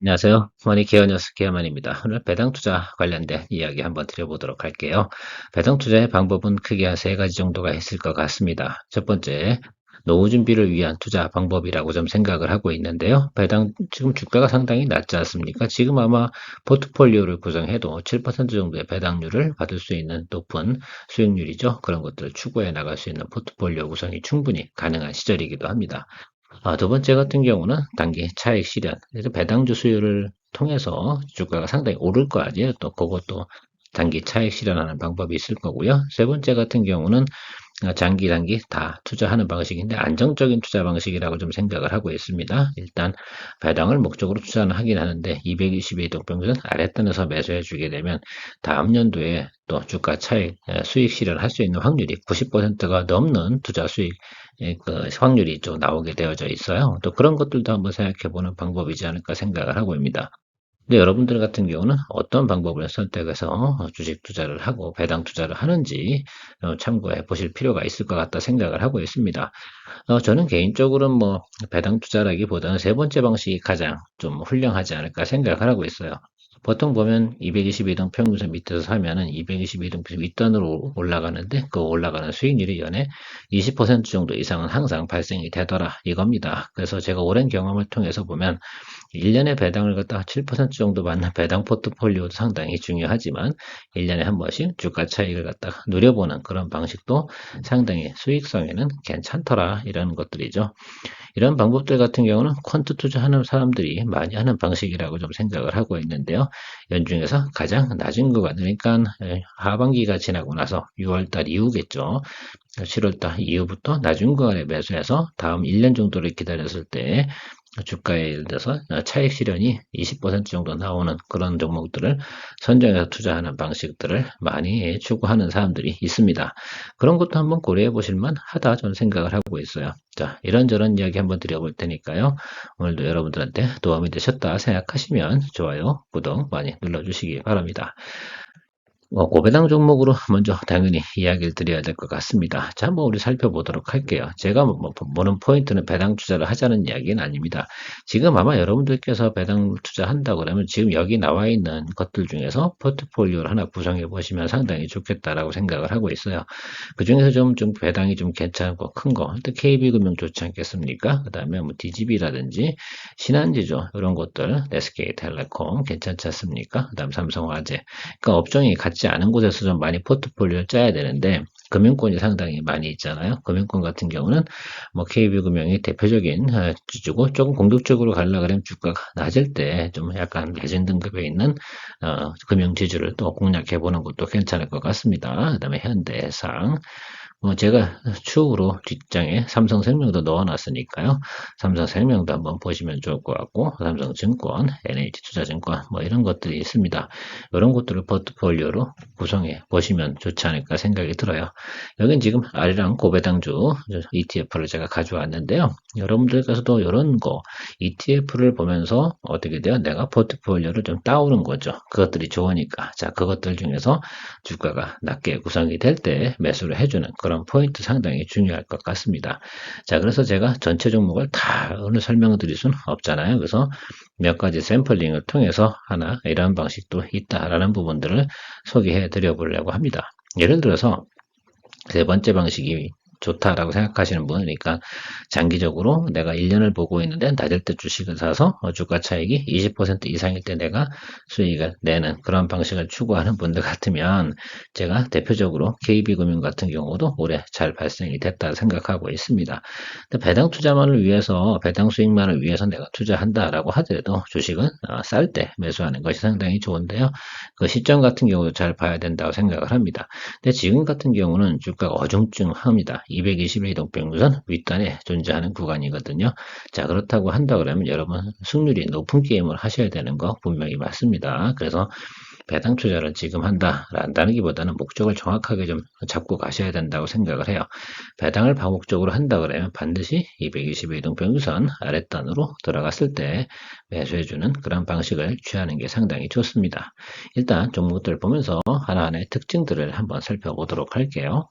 안녕하세요. 머니케어뉴스 케어만입니다. 오늘 배당 투자 관련된 이야기 한번 드려보도록 할게요. 배당 투자의 방법은 크게 한 세 가지 정도가 있을 것 같습니다. 첫 번째, 노후 준비를 위한 투자 방법이라고 좀 생각을 하고 있는데요. 배당 지금 주가가 상당히 낮지 않습니까? 지금 아마 포트폴리오를 구성해도 7% 정도의 배당률을 받을 수 있는 높은 수익률이죠. 그런 것들을 추구해 나갈 수 있는 포트폴리오 구성이 충분히 가능한 시절이기도 합니다. 두 번째 같은 경우는 단기 차익 실현. 그래서 배당주 수요를 통해서 주가가 상당히 오를 거 아니에요. 또 그것도 단기 차익 실현하는 방법이 있을 거고요. 세 번째 같은 경우는 장기, 단기 다 투자하는 방식인데 안정적인 투자 방식이라고 좀 생각을 하고 있습니다. 일단 배당을 목적으로 투자는 하긴 하는데 220의 이동평균은 아랫단에서 매수해 주게 되면 다음 연도에 또 주가 차익 수익 실현할 수 있는 확률이 90%가 넘는 투자 수익 그 확률이 좀 나오게 되어져 있어요. 또 그런 것들도 한번 생각해 보는 방법이지 않을까 생각을 하고 있습니다. 근데 여러분들 같은 경우는 어떤 방법을 선택해서 주식 투자를 하고 배당 투자를 하는지 참고해 보실 필요가 있을 것 같다 생각을 하고 있습니다. 저는 개인적으로는 뭐 배당 투자라기보다는 세 번째 방식이 가장 좀 훌륭하지 않을까 생각을 하고 있어요. 보통 보면 222등 평균선 밑에서 사면은 222등 윗단으로 올라가는데 그 올라가는 수익률이 연에 20% 정도 이상은 항상 발생이 되더라 이겁니다. 그래서 제가 오랜 경험을 통해서 보면 1년에 배당을 갖다가 7% 정도 받는 배당 포트폴리오도 상당히 중요하지만 1년에 한 번씩 주가 차익을 갖다가 누려보는 그런 방식도 상당히 수익성에는 괜찮더라 이런 것들이죠. 이런 방법들 같은 경우는 퀀트 투자하는 사람들이 많이 하는 방식이라고 좀 생각을 하고 있는데요. 연중에서 가장 낮은 구간, 그러니까 하반기가 지나고 나서 6월달 이후겠죠. 7월달 이후부터 낮은 구간에 매수해서 다음 1년 정도를 기다렸을 때 주가에 예를 들어서 차익 실현이 20% 정도 나오는 그런 종목들을 선정해서 투자하는 방식들을 많이 추구하는 사람들이 있습니다. 그런 것도 한번 고려해 보실 만하다 저는 생각을 하고 있어요. 자, 이런저런 이야기 한번 드려볼 테니까요. 오늘도 여러분들한테 도움이 되셨다 생각하시면 좋아요, 구독 많이 눌러주시기 바랍니다. 고배당 종목으로 먼저 당연히 이야기를 드려야 될 것 같습니다. 자, 한번 우리 살펴보도록 할게요. 제가 보는 포인트는 배당 투자를 하자는 이야기는 아닙니다. 지금 아마 여러분들께서 배당 투자한다 그러면 지금 여기 나와 있는 것들 중에서 포트폴리오를 하나 구성해 보시면 상당히 좋겠다라고 생각을 하고 있어요. 그 중에서 좀 배당이 좀 괜찮고 큰 거, 일단 KB금융 좋지 않겠습니까? 그 다음에 뭐 DGB라든지 신한지죠. 이런 것들, SK텔레콤 괜찮지 않습니까? 그 다음 삼성화재. 그러니까 업종이 같지 않은 곳에서 좀 많이 포트폴리오를 짜야 되는데 금융권이 상당히 많이 있잖아요. 금융권 같은 경우는 뭐 KB금융이 대표적인 주주고 조금 공격적으로 가려고 하면 주가가 낮을 때 좀 약간 낮은 등급에 있는 금융 지주를 또 공략해 보는 것도 괜찮을 것 같습니다. 그다음에 현대해상 제가 추후로 뒷장에 삼성생명도 넣어놨으니까요. 삼성생명도 한번 보시면 좋을 것 같고, 삼성증권, NH투자증권 뭐 이런 것들이 있습니다. 이런 것들을 포트폴리오로 구성해 보시면 좋지 않을까 생각이 들어요. 여긴 지금 아리랑 고배당주 ETF를 제가 가져왔는데요. 여러분들께서도 이런 거 ETF를 보면서 어떻게 돼요? 내가 포트폴리오를 좀 따오는 거죠. 그것들이 좋으니까. 자, 그것들 중에서 주가가 낮게 구성이 될 때 매수를 해주는 그런 포인트 상당히 중요할 것 같습니다. 자, 그래서 제가 전체 종목을 다 오늘 설명을 드릴 수는 없잖아요. 그래서 몇 가지 샘플링을 통해서 하나 이런 방식도 있다라는 부분들을 소개해 드려 보려고 합니다. 예를 들어서 세 번째 방식이 좋다라고 생각하시는 분은 그러니까 장기적으로 내가 1년을 보고 있는데 낮을 때 주식을 사서 주가 차익이 20% 이상일 때 내가 수익을 내는 그런 방식을 추구하는 분들 같으면 제가 대표적으로 KB금융 같은 경우도 올해 잘 발생이 됐다 생각하고 있습니다. 근데 배당 투자만을 위해서 배당 수익만을 위해서 내가 투자한다라고 하더라도 주식은 쌀 때 매수하는 것이 상당히 좋은데요. 그 시점 같은 경우도 잘 봐야 된다고 생각을 합니다. 근데 지금 같은 경우는 주가가 어중중합니다. 220일 이동평균선 윗단에 존재하는 구간이거든요. 자, 그렇다고 한다 그러면 여러분 승률이 높은 게임을 하셔야 되는 거 분명히 맞습니다. 그래서 배당 투자를 지금 한다는 기보다는 목적을 정확하게 좀 잡고 가셔야 된다고 생각을 해요. 배당을 반복적으로 한다 그러면 반드시 220일 이동평균선 아랫단으로 들어갔을 때 매수해주는 그런 방식을 취하는 게 상당히 좋습니다. 일단 종목들 보면서 하나하나의 특징들을 한번 살펴보도록 할게요.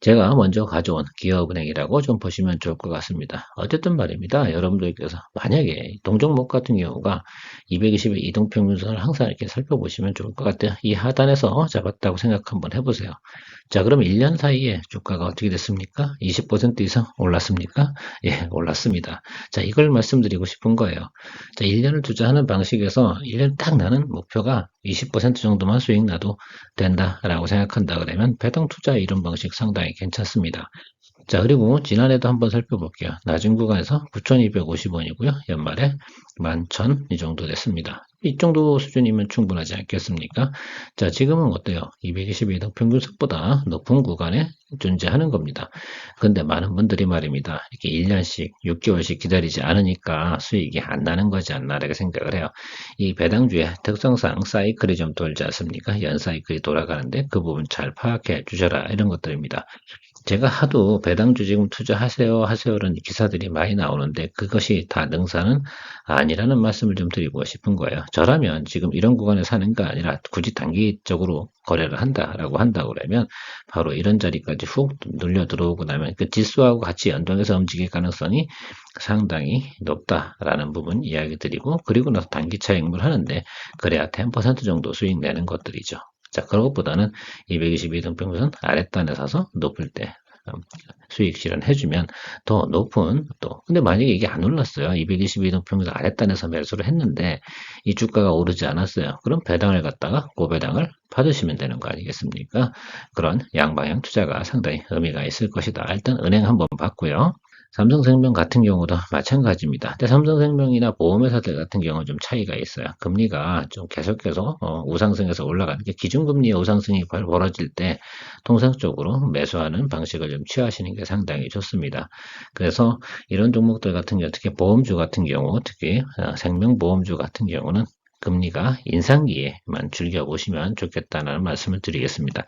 제가 먼저 가져온 기업은행이라고 좀 보시면 좋을 것 같습니다. 어쨌든 말입니다. 여러분들께서 만약에 동종목 같은 경우가 220의 이동평균선을 항상 이렇게 살펴보시면 좋을 것 같아요. 이 하단에서 잡았다고 생각 한번 해보세요. 자, 그럼 1년 사이에 주가가 어떻게 됐습니까? 20% 이상 올랐습니까? 예, 올랐습니다. 자, 이걸 말씀드리고 싶은 거예요. 자, 1년을 투자하는 방식에서 1년 딱 나는 목표가 20% 정도만 수익 나도 된다라고 생각한다 그러면 배당 투자 이런 방식 상당히 괜찮습니다. 자, 그리고 지난해도 한번 살펴볼게요. 낮은 구간에서 9,250원이고요. 연말에 11,000 이 정도 됐습니다. 이 정도 수준이면 충분하지 않겠습니까? 자, 지금은 어때요? 222등 평균선보다 높은 구간에 존재하는 겁니다. 근데 많은 분들이 말입니다. 이렇게 1년씩, 6개월씩 기다리지 않으니까 수익이 안 나는 거지 않나 라고 생각을 해요. 이 배당주의 특성상 사이클이 좀 돌지 않습니까? 연 사이클이 돌아가는데 그 부분 잘 파악해 주셔라 이런 것들입니다. 제가 하도 배당주 지금 투자하세요 하세요라는 기사들이 많이 나오는데 그것이 다 능사는 아니라는 말씀을 좀 드리고 싶은 거예요. 저라면 지금 이런 구간에 사는 게 아니라 굳이 단기적으로 거래를 한다라고 한다고 그러면 바로 이런 자리까지 훅 눌려 들어오고 나면 그 지수하고 같이 연동해서 움직일 가능성이 상당히 높다라는 부분 이야기 드리고 그리고 나서 단기 차익을 하는데 그래야 10% 정도 수익 내는 것들이죠. 자, 그것보다는 222등 평균선 아랫단에 사서 높을 때 수익 실현해주면 더 높은 또 근데 만약에 이게 안 올랐어요. 222등 평균선 아랫단에서 매수를 했는데 이 주가가 오르지 않았어요. 그럼 배당을 갖다가 고배당을 받으시면 되는 거 아니겠습니까? 그런 양방향 투자가 상당히 의미가 있을 것이다. 일단 은행 한번 봤고요. 삼성생명 같은 경우도 마찬가지입니다. 근데 삼성생명이나 보험회사들 같은 경우는 좀 차이가 있어요. 금리가 좀 계속해서 우상승해서 올라가는 게 기준금리의 우상승이 벌어질 때 통상적으로 매수하는 방식을 좀 취하시는 게 상당히 좋습니다. 그래서 이런 종목들 같은 경우 특히 보험주 같은 경우 특히 생명보험주 같은 경우는 금리가 인상기에만 즐겨보시면 좋겠다는 말씀을 드리겠습니다.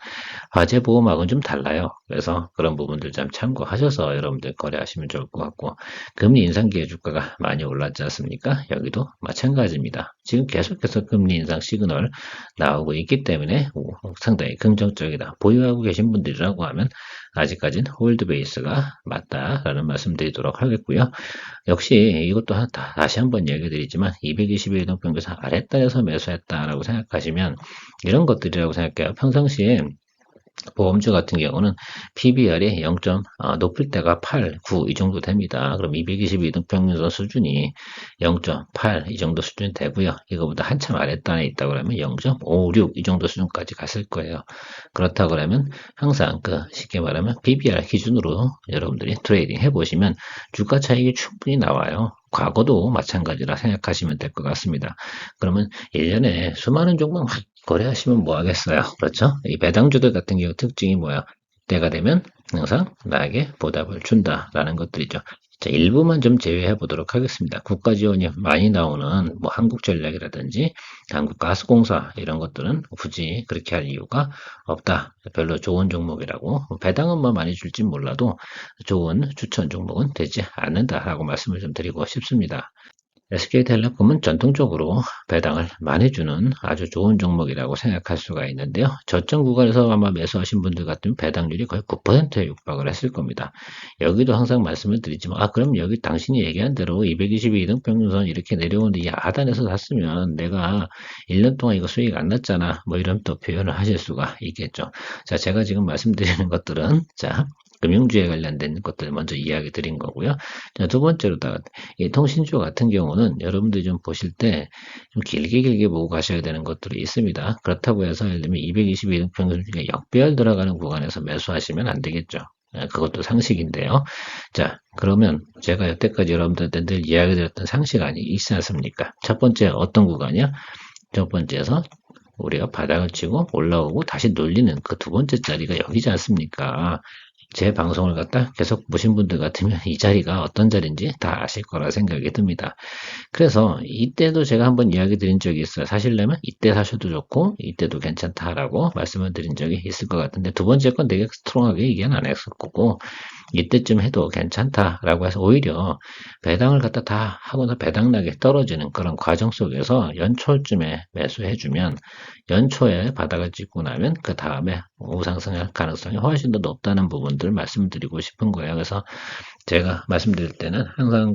화재보험하고는 좀 달라요. 그래서 그런 부분들 좀 참고하셔서 여러분들 거래하시면 좋을 것 같고 금리 인상기에 주가가 많이 올랐지 않습니까? 여기도 마찬가지입니다. 지금 계속해서 금리 인상 시그널 나오고 있기 때문에 상당히 긍정적이다. 보유하고 계신 분들이라고 하면 아직까지는 홀드 베이스가 맞다라는 말씀 드리도록 하겠고요. 역시 이것도 다시 한번 얘기 드리지만 221 이동평균선 아랫단에서 매수했다라고 생각하시면 이런 것들이라고 생각해요. 평상시에 보험주 같은 경우는 PBR이 0. 높을 때가 8, 9 이 정도 됩니다. 그럼 222등 평균선 수준이 0.8 이 정도 수준이 되고요. 이거보다 한참 아랫단에 있다 그러면 0.56 이 정도 수준까지 갔을 거예요. 그렇다 그러면 항상 쉽게 말하면 PBR 기준으로 여러분들이 트레이딩 해보시면 주가 차익이 충분히 나와요. 과거도 마찬가지라 생각하시면 될 것 같습니다. 그러면 1년에 수많은 종목 거래하시면 뭐 하겠어요? 그렇죠? 이 배당주들 같은 경우 특징이 뭐야? 때가 되면 항상 나에게 보답을 준다라는 것들이죠. 자, 일부만 좀 제외해 보도록 하겠습니다. 국가 지원이 많이 나오는 뭐 한국전력이라든지 한국가스공사 이런 것들은 굳이 그렇게 할 이유가 없다. 별로 좋은 종목이라고 배당은 뭐 많이 줄지 몰라도 좋은 추천 종목은 되지 않는다라고 말씀을 좀 드리고 싶습니다. SK텔레콤은 전통적으로 배당을 많이 주는 아주 좋은 종목이라고 생각할 수가 있는데요. 저점 구간에서 아마 매수하신 분들 같으면 배당률이 거의 9%에 육박을 했을 겁니다. 여기도 항상 말씀을 드리지만, 그럼 여기 당신이 얘기한 대로 222등 평균선 이렇게 내려오는데 이 하단에서 샀으면 내가 1년 동안 이거 수익 안 났잖아. 뭐 이런 또 표현을 하실 수가 있겠죠. 자, 제가 지금 말씀드리는 것들은, 자, 금융주에 관련된 것들 먼저 이야기 드린 거고요. 자, 두 번째로다가 이 통신주 같은 경우는 여러분들이 좀 보실 때 좀 길게 보고 가셔야 되는 것들이 있습니다. 그렇다고 해서 예를 들면 222등 평균 중에 역배열 들어가는 구간에서 매수하시면 안 되겠죠. 그것도 상식인데요. 자, 그러면 제가 여태까지 여러분들한테 늘 이야기 드렸던 상식 아니 있지 않습니까? 첫 번째 어떤 구간이야? 첫 번째에서 우리가 바닥을 치고 올라오고 다시 눌리는 그 두 번째 자리가 여기지 않습니까? 제 방송을 갖다 계속 보신 분들 같으면 이 자리가 어떤 자리인지 다 아실 거라 생각이 듭니다. 그래서 이때도 제가 한번 이야기 드린 적이 있어요. 사실려면 이때 사셔도 좋고 이때도 괜찮다라고 말씀을 드린 적이 있을 것 같은데 두 번째 건 되게 스트롱하게 얘기는 안 했을 거고 이때쯤 해도 괜찮다라고 해서 오히려 배당을 갖다 다 하고서 배당락이 떨어지는 그런 과정 속에서 연초쯤에 매수해주면 연초에 바닥을 찍고 나면 그 다음에 우상승할 가능성이 훨씬 더 높다는 부분들 말씀드리고 싶은 거예요. 그래서 제가 말씀드릴 때는 항상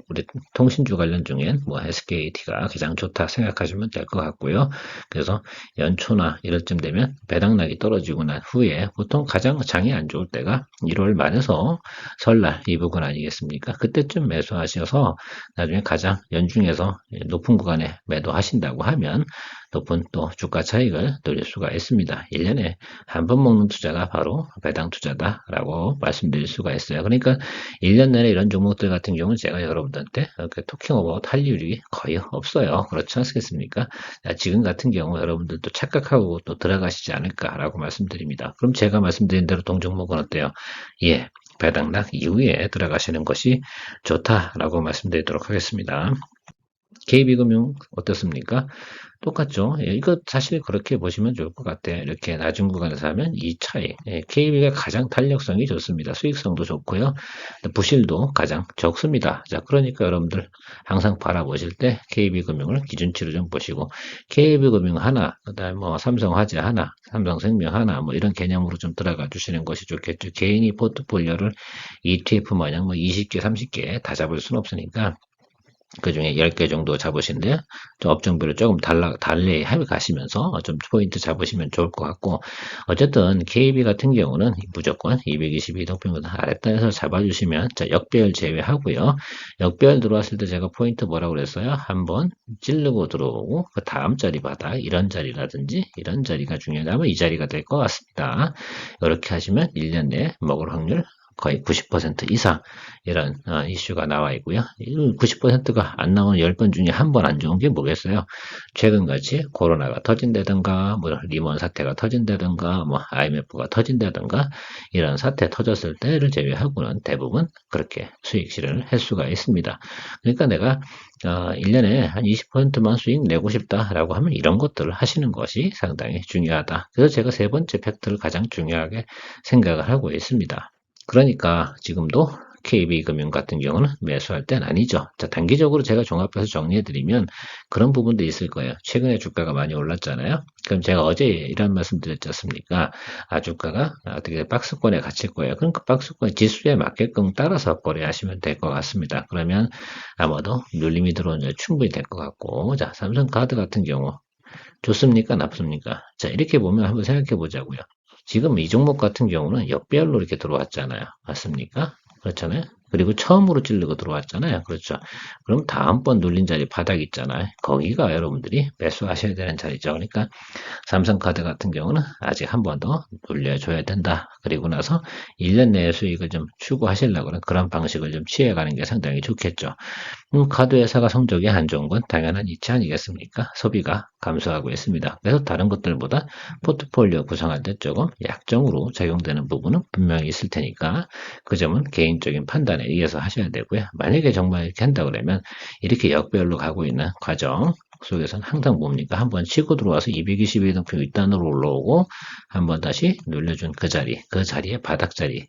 우리 통신주 관련 중엔 뭐 SKT가 가장 좋다 생각하시면 될 것 같고요. 그래서 연초나 이럴 쯤 되면 배당락이 떨어지고 난 후에 보통 가장 장이 안 좋을 때가 1월 말에서 설날 이 부분 아니겠습니까? 그때쯤 매수하셔서 나중에 가장 연중에서 높은 구간에 매도하신다고 하면 높은 또 주가 차익을 누릴 수가 있습니다. 1년에 한 번 먹는 투자가 바로 배당 투자다라고 말씀드릴 수가 있어요. 그러니까 1년 내내 이런 종목들 같은 경우는 제가 여러분들한테 토킹 오버웃 할 일이 거의 없어요. 그렇지 않겠습니까? 지금 같은 경우 여러분들도 착각하고 또 들어가시지 않을까라고 말씀드립니다. 그럼 제가 말씀드린 대로 동종목은 어때요? 예, 배당락 이후에 들어가시는 것이 좋다라고 말씀드리도록 하겠습니다. KB금융 어떻습니까? 똑같죠. 예, 이거 사실 그렇게 보시면 좋을 것 같아요. 이렇게 낮은 구간에서 하면 이 차이. 예, KB가 가장 탄력성이 좋습니다. 수익성도 좋고요. 부실도 가장 적습니다. 자, 그러니까 여러분들 항상 바라보실 때 KB금융을 기준치로 좀 보시고 KB금융 하나, 그다음 뭐 삼성화재 하나, 삼성생명 하나 뭐 이런 개념으로 좀 들어가 주시는 것이 좋겠죠. 개인이 포트폴리오를 ETF 마냥 뭐 20개, 30개 다 잡을 수는 없으니까 그 중에 10개 정도 잡으신데, 좀 업종별로 조금 달리 가시면서 좀 포인트 잡으시면 좋을 것 같고, 어쨌든 KB 같은 경우는 무조건 222동평보다 아랫단에서 잡아주시면, 자, 역배열 제외하고요. 역배열 들어왔을 때 제가 포인트 뭐라고 그랬어요? 한번 찌르고 들어오고, 그 다음 자리 바닥, 이런 자리라든지, 이런 자리가 중요하다면 이 자리가 될 것 같습니다. 이렇게 하시면 1년 내에 먹을 확률 거의 90% 이상 이런 이슈가 나와 있고요. 90%가 안 나오는 10번 중에 한 번 안 좋은 게 뭐겠어요? 최근같이 코로나가 터진다든가 뭐 리먼 사태가 터진다든가 뭐 IMF가 터진다든가 이런 사태 터졌을 때를 제외하고는 대부분 그렇게 수익 실현을 할 수가 있습니다. 그러니까 내가 1년에 한 20%만 수익 내고 싶다라고 하면 이런 것들을 하시는 것이 상당히 중요하다. 그래서 제가 세 번째 팩트를 가장 중요하게 생각을 하고 있습니다. 그러니까 지금도 KB금융 같은 경우는 매수할 땐 아니죠. 자, 단기적으로 제가 종합해서 정리해드리면 그런 부분도 있을 거예요. 최근에 주가가 많이 올랐잖아요. 그럼 제가 어제 이런 말씀 드렸지 않습니까? 주가가 어떻게 박스권에 갇힐 거예요. 그럼 그 박스권 지수에 맞게끔 따라서 거래하시면 될 것 같습니다. 그러면 아마도 눌림이 들어오는 충분히 될 것 같고, 자, 삼성카드 같은 경우 좋습니까? 나쁩니까? 자, 이렇게 보면 한번 생각해 보자고요. 지금 이 종목 같은 경우는 역배열로 이렇게 들어왔잖아요. 맞습니까? 그렇잖아요. 그리고 처음으로 찌르고 들어왔잖아요. 그렇죠. 그럼 다음번 눌린 자리 바닥 있잖아요. 거기가 여러분들이 매수하셔야 되는 자리죠. 그러니까 삼성카드 같은 경우는 아직 한 번 더 돌려줘야 된다. 그리고 나서 1년 내에 수익을 좀 추구하시려고는 그런 방식을 좀 취해가는 게 상당히 좋겠죠. 카드 회사가 성적이 안 좋은 건 당연한 이치 아니겠습니까? 소비가 감소하고 있습니다. 그래서 다른 것들보다 포트폴리오 구성할 때 조금 약정으로 작용되는 부분은 분명히 있을 테니까 그 점은 개인적인 판단에 의해서 하셔야 되고요. 만약에 정말 이렇게 한다 그러면 이렇게 역별로 가고 있는 과정 속에서는 항상 뭡니까? 한번 치고 들어와서 222등표 윗단으로 올라오고 한번 다시 눌려준 그 자리, 그 자리의 바닥 자리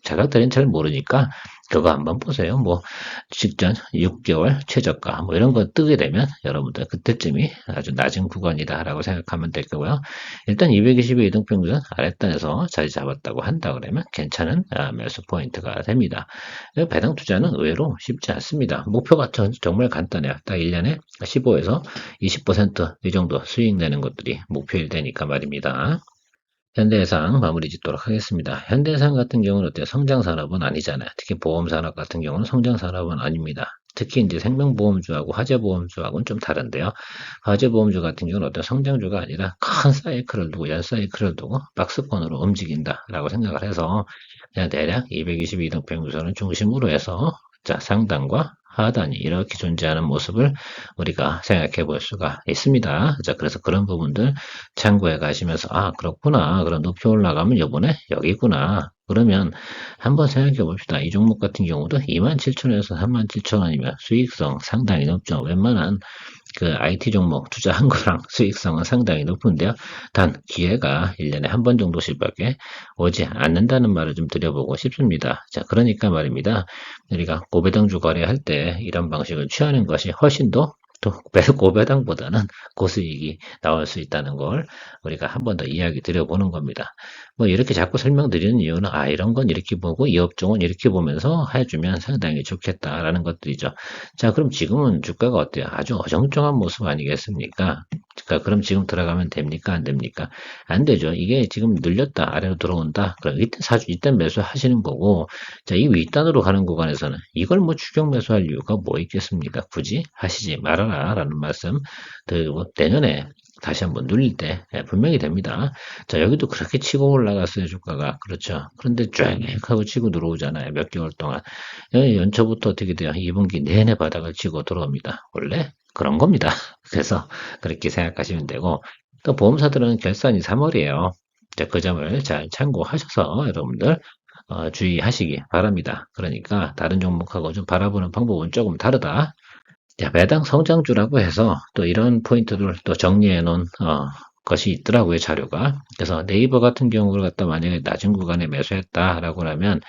자각들은 잘 모르니까 그거 한번 보세요. 뭐 직전 6개월 최저가 뭐 이런 거 뜨게 되면 여러분들 그때쯤이 아주 낮은 구간이다라고 생각하면 될 거고요. 일단 220의 이동평균 아랫단에서 자리 잡았다고 한다 그러면 괜찮은 매수 포인트가 됩니다. 배당 투자는 의외로 쉽지 않습니다. 목표가 정말 간단해요. 딱 1년에 15에서 20%이 정도 수익 내는 것들이 목표일 테니까 말입니다. 현대해상 마무리 짓도록 하겠습니다. 현대해상 같은 경우는 어때요? 성장산업은 아니잖아요. 특히 보험산업 같은 경우는 성장산업은 아닙니다. 특히 이제 생명보험주하고 화재보험주하고는 좀 다른데요. 화재보험주 같은 경우는 어떤 성장주가 아니라 큰 사이클을 두고, 연 사이클을 두고 박스권으로 움직인다라고 생각을 해서 그냥 대략 222등 평균선을 중심으로 해서 자, 상단과 하단이 이렇게 존재하는 모습을 우리가 생각해 볼 수가 있습니다. 자, 그래서 그런 부분들 참고해 가시면서, 아, 그렇구나. 그럼 높이 올라가면 요번에 여기구나. 그러면 한번 생각해 봅시다. 이 종목 같은 경우도 27,000원에서 37,000원이면 수익성 상당히 높죠. 웬만한 그 IT 종목 투자한 거랑 수익성은 상당히 높은데요. 단 기회가 1년에 한 번 정도씩밖에 오지 않는다는 말을 좀 드려보고 싶습니다. 자, 그러니까 말입니다. 우리가 고배당주 거래할 때 이런 방식을 취하는 것이 훨씬 더 또 고배당보다는 고수익이 나올 수 있다는 걸 우리가 한 번 더 이야기 드려보는 겁니다. 뭐 이렇게 자꾸 설명드리는 이유는 아 이런 건 이렇게 보고 이 업종은 이렇게 보면서 해주면 상당히 좋겠다라는 것들이죠. 자, 그럼 지금은 주가가 어때요? 아주 어정쩡한 모습 아니겠습니까? 그러니까 그럼 지금 들어가면 됩니까? 안 됩니까? 안 되죠. 이게 지금 늘렸다, 아래로 들어온다. 그럼 이때 이때 매수하시는 거고, 자, 이 윗단으로 가는 구간에서는 이걸 뭐 추격 매수할 이유가 뭐 있겠습니까? 굳이 하시지 말아라라는 말씀 드리고 내년에 다시 한번 눌릴 때 분명히 됩니다. 자, 여기도 그렇게 치고 올라갔어요, 주가가. 그렇죠. 그런데 쫙 하고 치고 들어오잖아요. 몇 개월 동안. 연초부터 어떻게 돼요? 2분기 내내 바닥을 치고 들어옵니다. 원래 그런 겁니다. 그래서 그렇게 생각하시면 되고, 또 보험사들은 결산이 3월이에요. 그 점을 잘 참고하셔서 여러분들 주의하시기 바랍니다. 그러니까 다른 종목하고 좀 바라보는 방법은 조금 다르다. 자, 매당 성장주라고 해서 또 이런 포인트를 또 정리해 놓은 것이 있더라고요, 자료가. 그래서 네이버 같은 경우를 갖다 만약에 낮은 구간에 매수했다라고 하면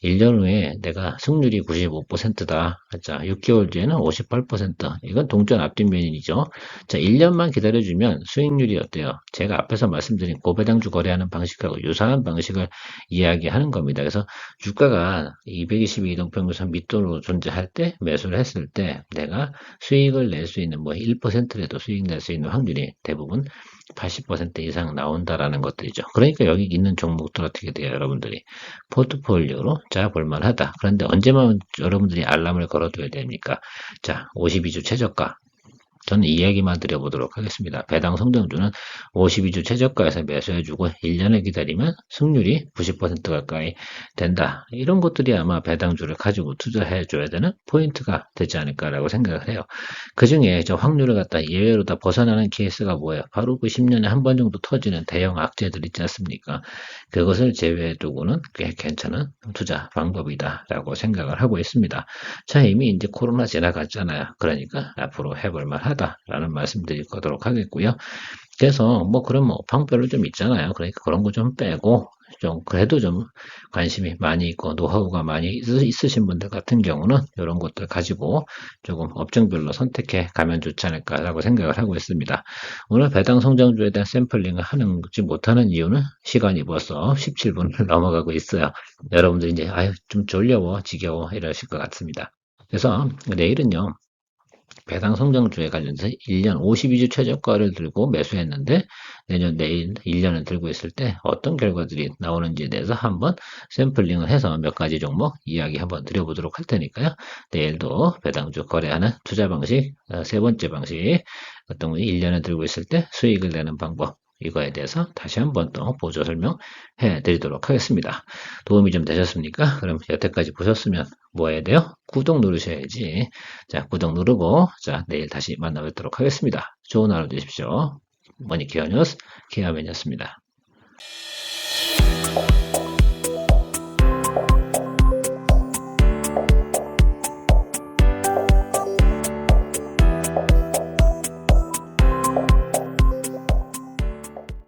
1년 후에 내가 승률이 95%다. 자, 6개월 뒤에는 58%. 이건 동전 앞뒷면이죠. 자, 1년만 기다려주면 수익률이 어때요? 제가 앞에서 말씀드린 고배당주 거래하는 방식하고 유사한 방식을 이야기하는 겁니다. 그래서 주가가 222 이동평균선 밑도로 존재할 때 매수를 했을 때 내가 수익을 낼 수 있는 뭐 1%라도 수익 낼 수 있는 확률이 대부분 80% 이상 나온다라는 것들이죠. 그러니까 여기 있는 종목들 어떻게 돼요, 여러분들이 포트폴리오로 짜볼만 하다. 그런데 언제만 여러분들이 알람을 걸어둬야 됩니까? 자, 52주 최저가. 저는 이 얘기만 드려보도록 하겠습니다. 배당 성장주는 52주 최저가에서 매수해주고 1년을 기다리면 승률이 90% 가까이 된다. 이런 것들이 아마 배당주를 가지고 투자해줘야 되는 포인트가 되지 않을까라고 생각을 해요. 그 중에 저 확률을 갖다 예외로 다 벗어나는 케이스가 뭐예요? 바로 그 10년에 한 번 정도 터지는 대형 악재들 있지 않습니까? 그것을 제외해 두고는 꽤 괜찮은 투자 방법이다라고 생각을 하고 있습니다. 자, 이미 이제 코로나 지나갔잖아요. 그러니까 앞으로 해볼 만하다라는 말씀 드리도록 하겠고요. 그래서 뭐 그런 뭐 방법별로 좀 있잖아요. 그러니까 그런 거 좀 빼고 좀 그래도 좀 관심이 많이 있고 노하우가 많이 있으신 분들 같은 경우는 이런 것들 가지고 조금 업종별로 선택해 가면 좋지 않을까라고 생각을 하고 있습니다. 오늘 배당 성장주에 대한 샘플링을 하지 못하는 이유는 시간이 벌써 17분을 넘어가고 있어요. 여러분들 이제 아유 좀 졸려워 지겨워 이러실 것 같습니다. 그래서 내일은요. 배당 성장주에 관련해서 1년 52주 최저가를 들고 매수했는데 내일 1년을 들고 있을 때 어떤 결과들이 나오는지에 대해서 한번 샘플링을 해서 몇 가지 종목 이야기 한번 드려보도록 할 테니까요. 내일도 배당주 거래하는 투자 방식, 세 번째 방식, 어떤 분이 1년을 들고 있을 때 수익을 내는 방법, 이거에 대해서 다시 한번 또 보조 설명해 드리도록 하겠습니다. 도움이 좀 되셨습니까? 그럼 여태까지 보셨으면 뭐 해야 돼요? 구독 누르셔야지. 자, 구독 누르고, 자, 내일 다시 만나뵙도록 하겠습니다. 좋은 하루 되십시오. 머니케어 뉴스, 케어맨이었습니다.